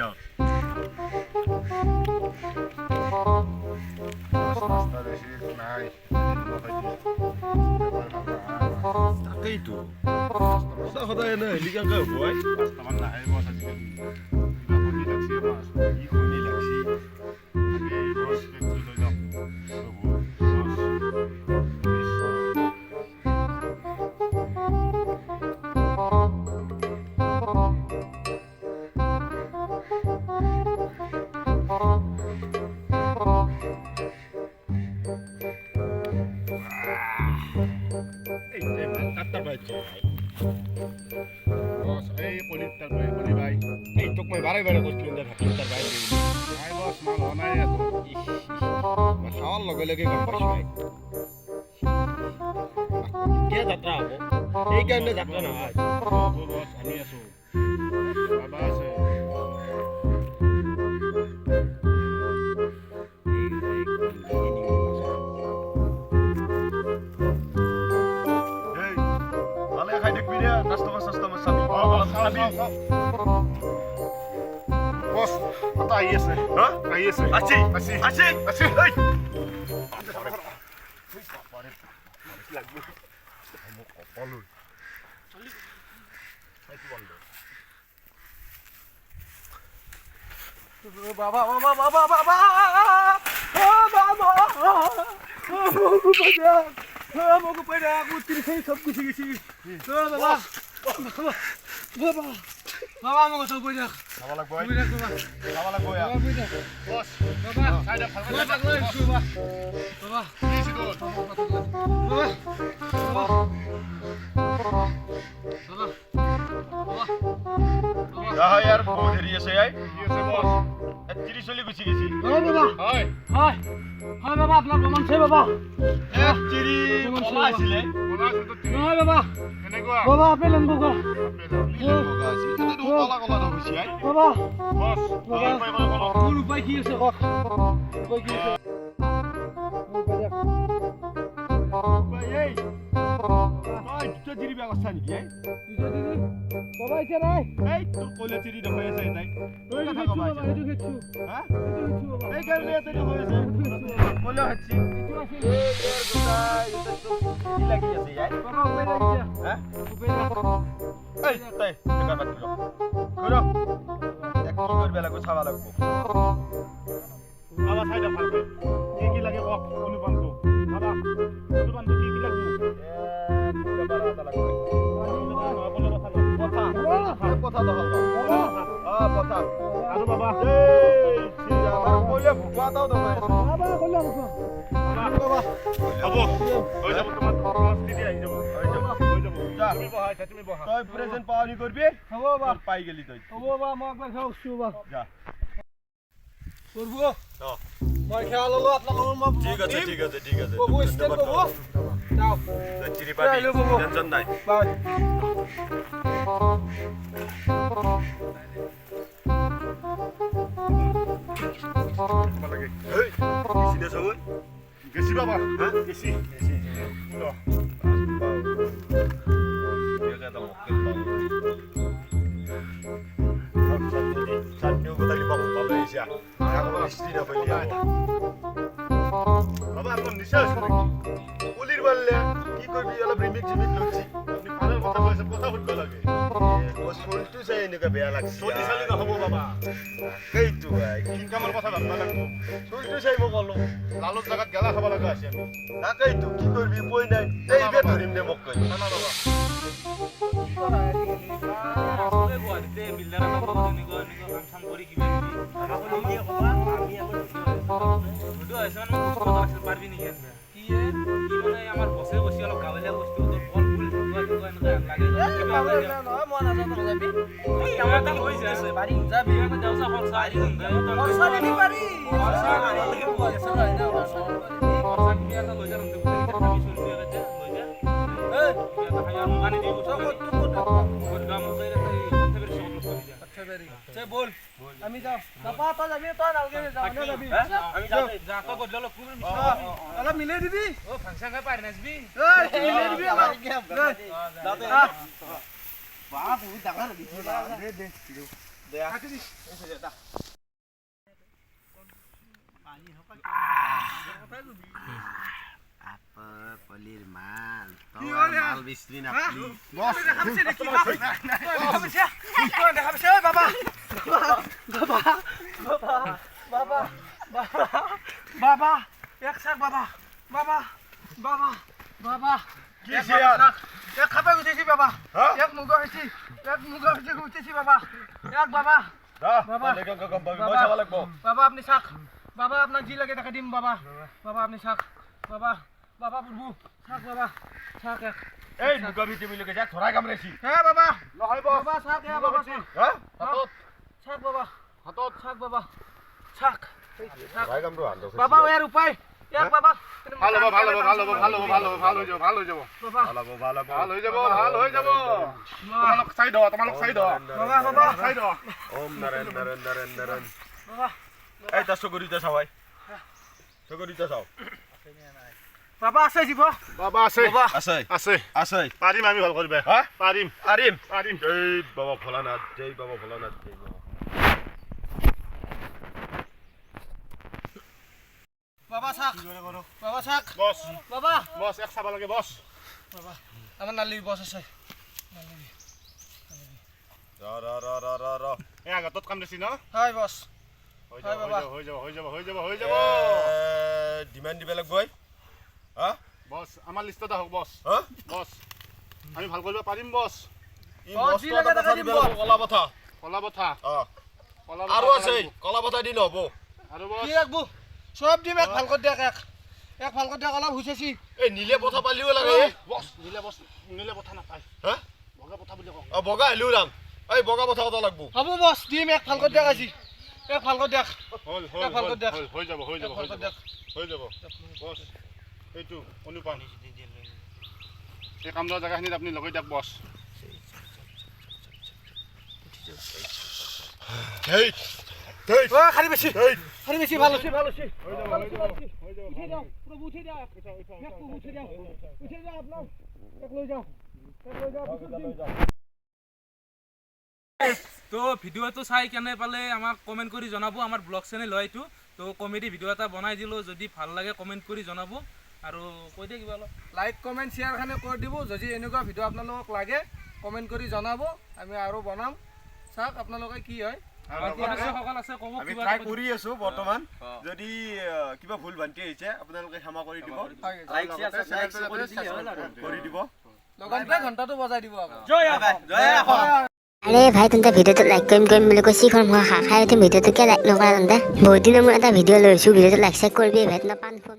যাও তাকেইতো সদায় সদায় এনে হেলিকাকে হ'ব পাঁচটামান নাহে মাছ আজিকালি কিবা কণী লাগছে মাছ কি কণী লাগছে এই ৰস পেটটো লৈ যাম বারে বারে করছিলেন ঢাকলিটার বাইরে ভাই বস মাল অনাই এত খাওয়ার লগে লগে গম পাইছো ভাই কে যাত্রা হবো এই কারণে যাত্রা না হয় বস আমি আছো বাবা আছে ভালে খাই দেখবি রে কাস্টমার সাবি বস কত আইছে হ্যাঁ আইছে আছি এই লাগবে মোক কপাল চলি সাইকি বন্ধ বাবা ও বাবা মগু পড়া কুতির সেই সব কিছু গেছি বাবা বাবা মগু সব পড়া বাবা লাগবো বাবা লাগবো বস বাবা সাইডে ফালকা বাবা প্লিজ গো বাবা यार बहुत देरी से आई ये से बॉस एक्चुअली चली गुची गई ओ बाबा हाय बाबा अपना प्रमाण छे बाबा एक्चुअली बाबा आছিলে हाय बाबा কেনেকুৱা বাবা আপেল আনবো গো আছে তো কলা কলা হইছি আই বাবা বস কোন উপায় কি আছে উপায় কি আছে উপায় এই ওই দুটো জিরি ব্যবস্থা নাকি এই দুটো জিরি বাবা এটা নাই এই তোর কইলে চিরি দেখাই আছে তাই তুই কথা কবা এটা গেছু হ্যাঁ এটা গেছু বাবা এই কারণে এত দেখাই আছে বলে হচ্ছি কিছু আছে এর গোটাই এটা তো কি লাগি আছে যাই বাবা উপরে লাগিয়া হ্যাঁ উপরে এই তাই টাকা বাদ দিও করো এক কি করবে লাগো ছাওয়া লাগবো বাবা সাইডে ফালবে কি লাগে কক অনুবন্ধ বাবা অনুবন্ধ কি লাগবো কথা কথা আৰু বাবা এই আমাৰ কইলে ভুকা দাও দবাই আছে বাবা কইলে ভুকা বাবা হ'ব হৈ যাব তোমাৰ দিদি আহি যাব হৈ যাব যা তুমি বহা তই প্ৰেজেন্ট পাওনি করবি হ'ব বাবা পাই গেলি তই হ'ব বাবা মই একবার খাওছু বাবা যা করব মই খেয়া ললো আপোনালোকৰ মই ঠিক আছে বাবু স্টেপ বাবু যাও চিৰি পাবি টেনশন নাই বাই এই সিনে সঙ্গে গেছি বাবা হ্যাঁ গেছি তো এটা তো মক্কেল চাটনিও কোথায় বাবা বাবা এসে এখন মিষ্টি না বলি বাবা এখন নিশা আছে পুলির বললে কি করবি অলপ রিমিক্স লুচি আপনি ফাইনাল কথা কইছে কথা হইতো লাগে ও সল্টু চাই এনেকা বেয়া লাগছে সল্টু চালি না হবো বাবা এইটো ভাই ইনকামের কথা ভাববা লাগবো সল্টু চাই মোক কলো লালত জায়গাত গেলা খাব লাগা আছে আমি তাকেইতো কি করবি কই নাই এই বে ধরিম দে মোক কই না বাবা কি করা আসলে গোয়াতে বিল্ডার না কাম সাম করি কি আমাকে নিয়ে হবা আমি এখন ভিডিও আছে মানে কথা আসলে পারবি নি কি মানে আমার বসে বসে অলপ গাওয়া বস্তু তোর বল ফুল ঢুকা লাগে না মন আছে তো যাবি এই আমার দাম হইছে বাড়ি যাবি না যাও সব সারি বর্ষা দিবি বাড়ি বর্ষা দিবি বল সরাই না বর্ষা কি একটা লইজা রন্ধে আমি শুনতে গেছে লইজা এই এটা হাজার মানে দিব সব কত দাম কইরা তাই কত বেশি সব করি যা আচ্ছা বেরি চল বল আমি যাও বাবা তো যাবি তো নালগে যাও না যাবি আমি যা তো গডল কুমির অলপ মিলে দিবি ও ফাংশন কা পার নাচবি এই মিলে দিবি আমার যাতে বাপ ওই ডাঙর দিছি দে apa polir mal mal bisri napli bos বাবা এক সাক বাবা বাবা বাবা বাবা কি শেয়ার এক খাপে উঠেছি বাবা হ্যাঁ? এক মুগা হয়েছি উঠেছি বাবা এক বাবা বাবা লেগে গম পয়সা লাগবো বাবা আপনি শাক বাবা আপনার জি লাগে টাকা দিম বাবা বাবা আপনি শাক বাবা বাবা বুবু শাক বাবা শাক এক এই মুগা বিটি মিলকে যা ধরা কামড়েছি হ্যাঁ বাবা নহয় বাবা শাক হ্যাঁ বাবা শাক হ্যাঁ হাতত শাক বাবা হাতত শাক বাবা শাক ধরা কামড়ো আনলো বাবা এর উপায় এক বাবা ভালো হয়ে যাব ভালো হয়ে যাব বাবা ভালো হয়ে যাব তোমালোক চাই দ বাবা বাবা চাই দ ওম নারায়ণ বাবা এই তা সগরিতে চাওয়াই সগরিতে চাও বাবা আছে জীব বাবা আছে বাবা আছে পাৰিম আমি ভাল কৰিবা হা পাৰিম জয় বাবা ভোলানাথ জয় বাবা বাবা শাক বাবা শাক বস বাবা এক চাব লাগে বস বাবা আমার নালি বস আছে ৰ এই আগতত কাম দিছি ন হয় বস হৈ যাব ডিমান্ড দিব লাগিব হা বস আমাৰ লিষ্টত আহক বস হা বস আমি ভাল কৰিব পাৰিম বস ই যি লাগে টাকা দিম বস কলা বথা আৰু আছে কলা বতা দিন হ'ব আৰু বস কি রাখবো সব দিম এক ভাল করে দেখ এক ভাল করে দেখ অলপ হুঁচেছি এই নীলে পথা পালিও লাগে বস নিলে বথা নাপায় হা বগা বথা বুলি কওঁ বগা আহিলেও দাম এই বগা পথা কথা লাগব হব বস দিম এক ভাল করে দেখ আজি এক ভাল করে দেখ হল ভাল কৰি দেখ। হৈ যাব ভাল কৰি দেখ। বস এইটো অনুপাম এই কাম লোৱা জেগাখিনিত আপুনি লগাই দিয়ক বস হেই ও খালি বেশি ভালো আছে উঠে যাও প্রভু উঠে যাও উঠে যাও আপনার এক লই যাও তো ভিডিওটো চাই কেনে পালে আমাক কমেন্ট কৰি জনাব আমাৰ ব্লগ চেনেল হয় এইটো তো কমেডি ভিডিও এটা বনাই দিলো যদি ভাল লাগে কমেন্ট কৰি জনাব আৰু কৈ দে কিবা অলপ লাইক কমেন্ট শেয়াৰ খানে কৰে দিব যদি এনেকুৱা ভিডিও আপোনালোকক লাগে কমেন্ট কৰি জনাব আমি আৰু বনাম চাওক আপোনালোকে কি হয় আমাৰ সদস্যসকল আছে ক'ব আমি কিবা ট্ৰাই কৰি আছো বৰ্তমান যদি কিবা ভুল ভ্ৰান্তি হৈছে আপোনালোকে ক্ষমা কৰি দিব লাইক কৰি দিব লগতে ঘণ্টাটো বজাই দিব আকৌ আৰে ভাই তেন্তে ভিডিওটো লাইক কৰিম বুলি কৈছি খন মই খাই ভিডিওটো কে লাইক নকৰা তেন্তে বহুত দিনৰ মই এটা ভিডিও লৈছো ভিডিওটো লাইক চেক কৰিবি ভেট না পান ফোন